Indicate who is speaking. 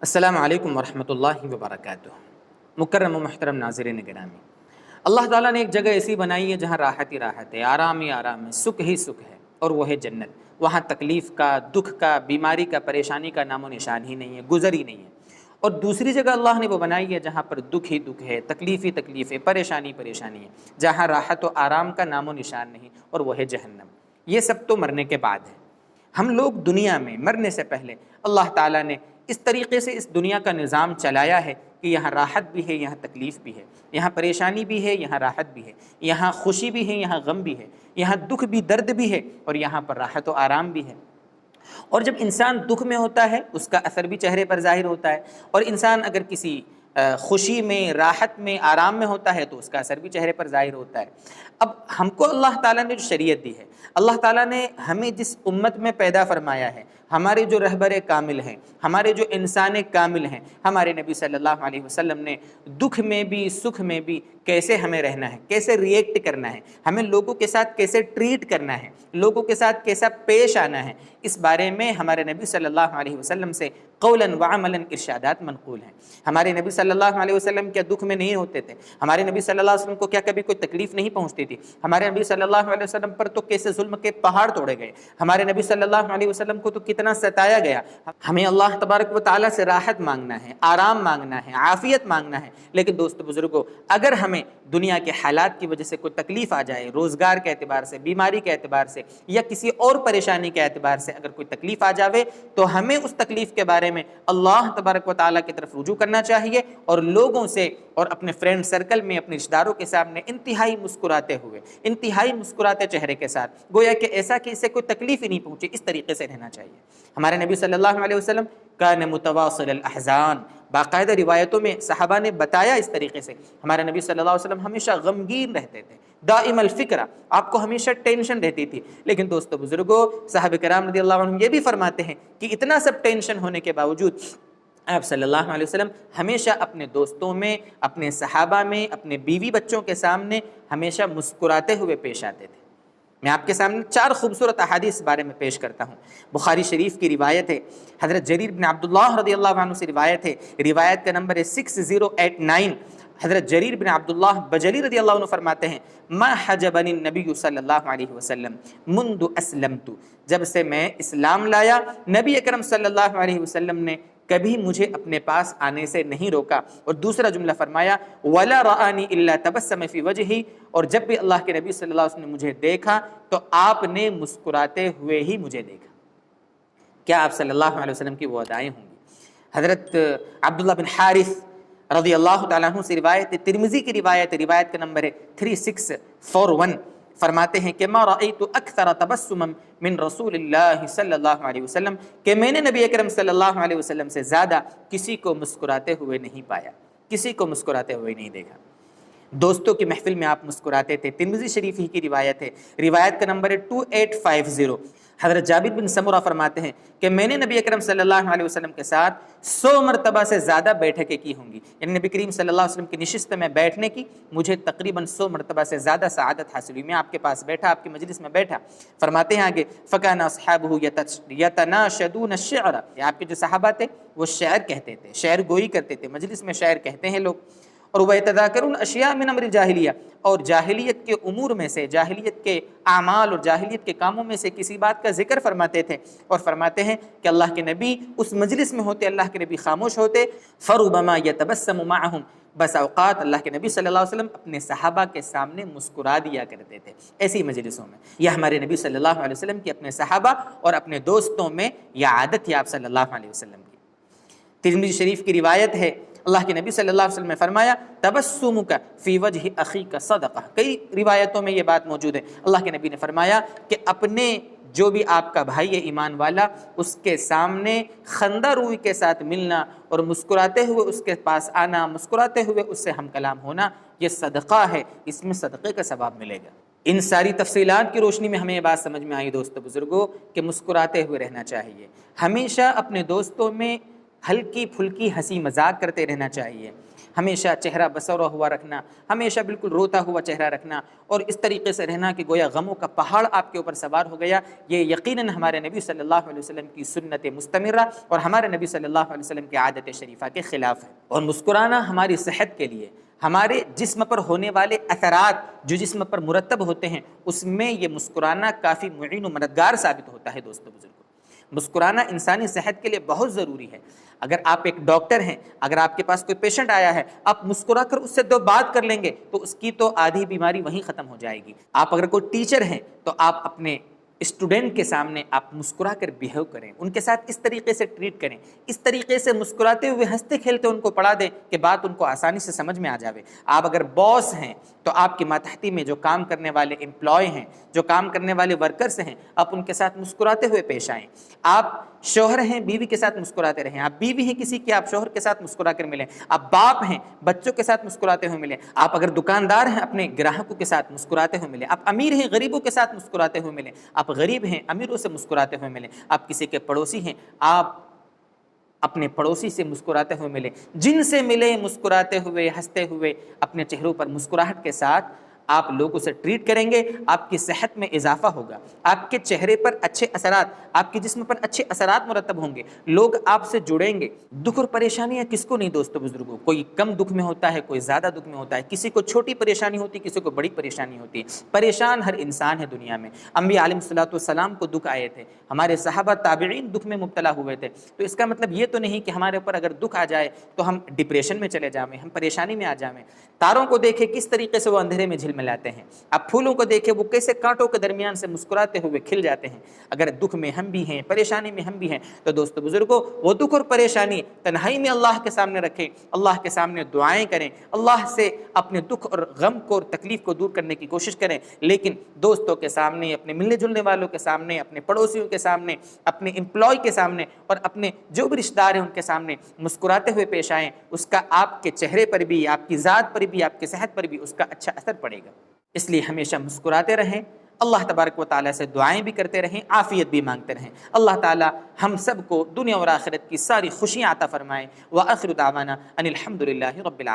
Speaker 1: السلام علیکم ورحمۃ اللہ وبرکاتہ۔ مکرم و محترم ناظرین گرامی، اللہ تعالیٰ نے ایک جگہ ایسی بنائی ہے جہاں راحت ہی راحت ہے، آرام ہی آرام ہے، سکھ ہی سکھ ہے، اور وہ ہے جنت۔ وہاں تکلیف کا، دکھ کا، بیماری کا، پریشانی کا نام و نشان ہی نہیں ہے، گزر ہی نہیں ہے۔ اور دوسری جگہ اللہ نے وہ بنائی ہے جہاں پر دکھ ہی دکھ ہے، تکلیف ہی تکلیف ہے، پریشانی پریشانی ہے، جہاں راحت و آرام کا نام و نشان نہیں، اور وہ ہے جہنم۔ یہ سب تو مرنے کے بعد ہے۔ ہم لوگ دنیا میں مرنے سے پہلے اللہ تعالیٰ نے اس طریقے سے اس دنیا کا نظام چلایا ہے کہ یہاں راحت بھی ہے، یہاں تکلیف بھی ہے، یہاں پریشانی بھی ہے، یہاں راحت بھی ہے، یہاں خوشی بھی ہے، یہاں غم بھی ہے، یہاں دکھ بھی، درد بھی ہے، اور یہاں پر راحت و آرام بھی ہے۔ اور جب انسان دکھ میں ہوتا ہے اس کا اثر بھی چہرے پر ظاہر ہوتا ہے، اور انسان اگر کسی خوشی میں، راحت میں، آرام میں ہوتا ہے تو اس کا اثر بھی چہرے پر ظاہر ہوتا ہے۔ اب ہم کو اللہ تعالیٰ نے جو شریعت دی ہے، اللہ تعالیٰ نے ہمیں جس امت میں پیدا فرمایا ہے، ہمارے جو رہبر کامل ہیں، ہمارے جو انسان کامل ہیں، ہمارے نبی صلی اللہ علیہ وسلم نے دکھ میں بھی سکھ میں بھی کیسے ہمیں رہنا ہے، کیسے ریئیکٹ کرنا ہے، ہمیں لوگوں کے ساتھ کیسے ٹریٹ کرنا ہے، لوگوں کے ساتھ کیسا پیش آنا ہے، اس بارے میں ہمارے نبی صلی اللہ علیہ وسلم سے قولاً وعملاً ارشادات منقول ہیں۔ ہمارے نبی صلی اللہ علیہ وسلم کیا دکھ میں نہیں ہوتے تھے؟ ہمارے نبی صلی اللہ علیہ وسلم کو کیا کبھی کوئی تکلیف نہیں پہنچتی تھی؟ ہمارے نبی صلی اللہ علیہ وسلم پر تو کیسے ظلم کے پہاڑ توڑے گئے، ہمارے نبی صلی اللہ علیہ وسلم کو تو کتنا ستایا گیا۔ ہمیں اللہ تبارک و تعالیٰ سے راحت مانگنا ہے، آرام مانگنا ہے، عافیت مانگنا ہے، لیکن دوست بزرگوں، اگر ہمیں دنیا کے حالات کی وجہ سے کوئی تکلیف آ جائے، روزگار کے اعتبار سے، بیماری کے اعتبار سے، یا کسی اور پریشانی کے اعتبار سے اگر کوئی تکلیف آ جاوے، تو ہمیں اس تکلیف کے بارے میں اللہ تبارک و تعالیٰ کی طرف رجوع کرنا چاہیے، اور لوگوں سے اور اپنے فرینڈ سرکل میں، اپنے رشتہ داروں کے سامنے انتہائی مسکراتے ہوئے، انتہائی مسکراتے چہرے کے ساتھ، گویا کہ ایسا کہ اسے کوئی تکلیف ہی نہیں پہنچے، اس طریقے سے رہنا چاہیے۔ ہمارے نبی صلی اللہ علیہ وسلم کان متواصل الاحزان، باقاعدہ روایتوں میں صحابہ نے بتایا اس طریقے سے ہمارے نبی صلی اللہ علیہ وسلم ہمیشہ غمگین رہتے تھے، دائم الفکرہ، آپ کو ہمیشہ ٹینشن رہتی تھی۔ لیکن دوستو بزرگوں، صحابہ کرام رضی اللہ عنہم یہ بھی فرماتے ہیں کہ اتنا سب ٹینشن ہونے کے باوجود آپ صلی اللہ علیہ وسلم ہمیشہ اپنے دوستوں میں، اپنے صحابہ میں، اپنے بیوی بچوں کے سامنے ہمیشہ مسکراتے ہوئے پیش آتے تھے۔ میں آپ کے سامنے 4 خوبصورت احادیث اس بارے میں پیش کرتا ہوں۔ بخاری شریف کی روایت ہے، حضرت جریر بن عبداللہ رضی اللہ عنہ سے روایت ہے، روایت کا نمبر ہے 6089۔ حضرت جریر بن عبداللہ بجلی رضی اللہ عنہ فرماتے ہیں، ما حجبنی النبی صلی اللہ علیہ وسلم منذ اسلمت، جب سے میں اسلام لایا نبی اکرم صلی اللہ علیہ وسلم نے کبھی مجھے اپنے پاس آنے سے نہیں روکا۔ اور دوسرا جملہ فرمایا، وَلَا رَآنِي إِلَّا تَبَسَّمَ فِي وَجْهِهِ، اور جب بھی اللہ کے نبی صلی اللہ علیہ وسلم نے مجھے دیکھا تو آپ نے مسکراتے ہوئے ہی مجھے دیکھا۔ کیا آپ صلی اللہ علیہ وسلم کی وہ ادائیں ہوں گی؟ حضرت عبداللہ بن حارث رضی اللہ تعالیٰ عنہ سے روایت، ترمذی کی روایت، روایت کا نمبر ہے 3641، فرماتے ہیں کہ ما رأیت اکثر تبسما من رسول اللہ صلی اللہ علیہ وسلم، کہ میں نے نبی اکرم صلی اللہ علیہ وسلم سے زیادہ کسی کو مسکراتے ہوئے نہیں پایا، کسی کو مسکراتے ہوئے نہیں دیکھا۔ دوستوں کی محفل میں آپ مسکراتے تھے، ترمذی شریف ہی کی روایت ہے، روایت کا نمبر ہے 2850۔ حضرت جابر بن سمرہ فرماتے ہیں کہ میں نے نبی اکرم صلی اللہ علیہ وسلم کے ساتھ 100 مرتبہ سے زیادہ بیٹھکیں کی ہوں گی، یعنی نبی کریم صلی اللہ علیہ وسلم کی نشست میں بیٹھنے کی مجھے تقریباً 100 مرتبہ سے زیادہ سعادت حاصل ہوئی۔ میں آپ کے پاس بیٹھا، آپ کی مجلس میں بیٹھا۔ فرماتے ہیں آگے، فَكَانَ أَصْحَابُهُ يَتَنَاشَدُونَ الشِّعْرَ، آپ کے جو صحابہ تھے وہ شعر کہتے تھے، شعر گوئی کرتے تھے، مجلس میں شعر کہتے ہیں لوگ۔ اور وَيَتَذَاكَرُونَ أَشْيَاءَ مِنْ أَمْرِ الْجَاهِلِيَّةِ، اور جاہلیت کے امور میں سے، جاہلیت کے اعمال اور جاہلیت کے کاموں میں سے کسی بات کا ذکر فرماتے تھے، اور فرماتے ہیں کہ اللہ کے نبی اس مجلس میں ہوتے، اللہ کے نبی خاموش ہوتے، فَرُبَمَا يَتَبَسَّمُ مَعَهُمْ، بس اوقات اللہ کے نبی صلی اللہ علیہ وسلم اپنے صحابہ کے سامنے مسکرا دیا کرتے تھے ایسی مجلسوں میں۔ یہ ہمارے نبی صلی اللہ علیہ وسلم کی اپنے صحابہ اور اپنے دوستوں میں یہ عادت تھی آپ صلی اللہ علیہ وسلم کی۔ ترمذی شریف کی روایت ہے، اللہ کے نبی صلی اللہ علیہ وسلم نے فرمایا، تبسمک فی وجہ اخیک صدقہ، کئی روایتوں میں یہ بات موجود ہے۔ اللہ کے نبی نے فرمایا کہ اپنے جو بھی آپ کا بھائی ہے ایمان والا، اس کے سامنے خندہ روئی کے ساتھ ملنا اور مسکراتے ہوئے اس کے پاس آنا، مسکراتے ہوئے اس سے ہم کلام ہونا، یہ صدقہ ہے، اس میں صدقے کا ثواب ملے گا۔ ان ساری تفصیلات کی روشنی میں ہمیں یہ بات سمجھ میں آئی دوستو بزرگوں کہ مسکراتے ہوئے رہنا چاہیے، ہمیشہ اپنے دوستوں میں ہلکی پھلکی ہنسی مذاق کرتے رہنا چاہیے، ہمیشہ چہرہ بسورا ہوا رکھنا، ہمیشہ بالکل روتا ہوا چہرہ رکھنا اور اس طریقے سے رہنا کہ گویا غموں کا پہاڑ آپ کے اوپر سوار ہو گیا، یہ یقیناً ہمارے نبی صلی اللہ علیہ وسلم کی سنت مستمرہ اور ہمارے نبی صلی اللہ علیہ وسلم کی عادت شریفہ کے خلاف ہے۔ اور مسکرانا ہماری صحت کے لیے، ہمارے جسم پر ہونے والے اثرات جو جسم پر مرتب ہوتے ہیں اس میں یہ مسکرانا کافی معین و مددگار ثابت ہوتا ہے۔ دوستو بزرگوں، مسکرانا انسانی صحت کے لیے بہت ضروری ہے۔ اگر آپ ایک ڈاکٹر ہیں، اگر آپ کے پاس کوئی پیشنٹ آیا ہے، آپ مسکرا کر اس سے دو بات کر لیں گے تو اس کی تو آدھی بیماری وہیں ختم ہو جائے گی۔ آپ اگر کوئی ٹیچر ہیں تو آپ اپنے اسٹوڈنٹ کے سامنے آپ مسکرا کر بیہیو کریں، ان کے ساتھ اس طریقے سے ٹریٹ کریں، اس طریقے سے مسکراتے ہوئے ہنستے کھیلتے ان کو پڑھا دیں کہ بات ان کو آسانی سے سمجھ میں آ جاوے۔ آپ اگر باس ہیں تو آپ کی ماتحتی میں جو کام کرنے والے امپلائی ہیں، جو کام کرنے والے ورکرز ہیں، آپ ان کے ساتھ مسکراتے ہوئے پیش آئیں۔ آپ شوہر ہیں، بیوی کے ساتھ مسکراتے رہیں۔ آپ بیوی ہیں کسی کی، آپ شوہر کے ساتھ مسکرا کر ملیں۔ آپ باپ ہیں، بچوں کے ساتھ مسکراتے ہوئے ملیں۔ آپ اگر دکاندار ہیں، اپنے گراہکوں کے ساتھ مسکراتے ہوئے ملیں۔ آپ امیر ہیں، غریبوں کے ساتھ مسکراتے ہوئے ملیں۔ آپ غریب ہیں، امیروں سے مسکراتے ہوئے ملیں۔ آپ کسی کے پڑوسی ہیں، آپ اپنے پڑوسی سے مسکراتے ہوئے ملیں۔ جن سے ملیں مسکراتے ہوئے، ہنستے ہوئے، اپنے چہروں پر مسکراہٹ کے ساتھ آپ لوگوں سے ٹریٹ کریں گے، آپ کی صحت میں اضافہ ہوگا، آپ کے چہرے پر اچھے اثرات، آپ کے جسم پر اچھے اثرات مرتب ہوں گے، لوگ آپ سے جڑیں گے۔ دکھ اور پریشانیاں کس کو نہیں دوستو بزرگوں، کوئی کم دکھ میں ہوتا ہے، کوئی زیادہ دکھ میں ہوتا ہے، کسی کو چھوٹی پریشانی ہوتی ہے، کسی کو بڑی پریشانی ہوتی ہے۔ پریشان ہر انسان ہے دنیا میں۔ انبیاء علیہ الصلوۃ والسلام کو دکھ آئے تھے، ہمارے صحابہ تابعین دکھ میں مبتلا ہوئے تھے، تو اس کا مطلب یہ تو نہیں کہ ہمارے اوپر اگر دکھ آ جائے تو ہم ڈپریشن میں چلے جائیں، ہم پریشانی میں آ جائیں۔ تاروں کو دیکھیں کس طریقے سے وہ اندھیرے میں جھلملاتے ہیں، اب پھولوں کو دیکھیں وہ کیسے کانٹوں کے درمیان سے مسکراتے ہوئے کھل جاتے ہیں۔ اگر دکھ میں ہم بھی ہیں، پریشانی میں ہم بھی ہیں، تو دوستو بزرگوں وہ دکھ اور پریشانی تنہائی میں اللہ کے سامنے رکھیں، اللہ کے سامنے دعائیں کریں، اللہ سے اپنے دکھ اور غم کو اور تکلیف کو دور کرنے کی کوشش کریں، لیکن دوستوں کے سامنے، اپنے ملنے جلنے والوں کے سامنے، اپنے پڑوسیوں کے سامنے، اپنے امپلائی کے سامنے اور اپنے جو بھی رشتہ دار ہیں ان کے سامنے مسکراتے ہوئے پیش آئیں۔ اس کا آپ کے چہرے پر بھی، آپ کی ذات پر بھی، آپ کی صحت پر بھی اس کا اچھا اثر پڑے گا۔ اس لیے ہمیشہ مسکراتے رہیں، اللہ تبارک و تعالیٰ سے دعائیں بھی کرتے رہیں، عافیت بھی مانگتے رہیں۔ اللہ تعالیٰ ہم سب کو دنیا اور آخرت کی ساری خوشیاں عطا فرمائیں۔ وآخر دعوانا ان الحمد للہ رب العالمین۔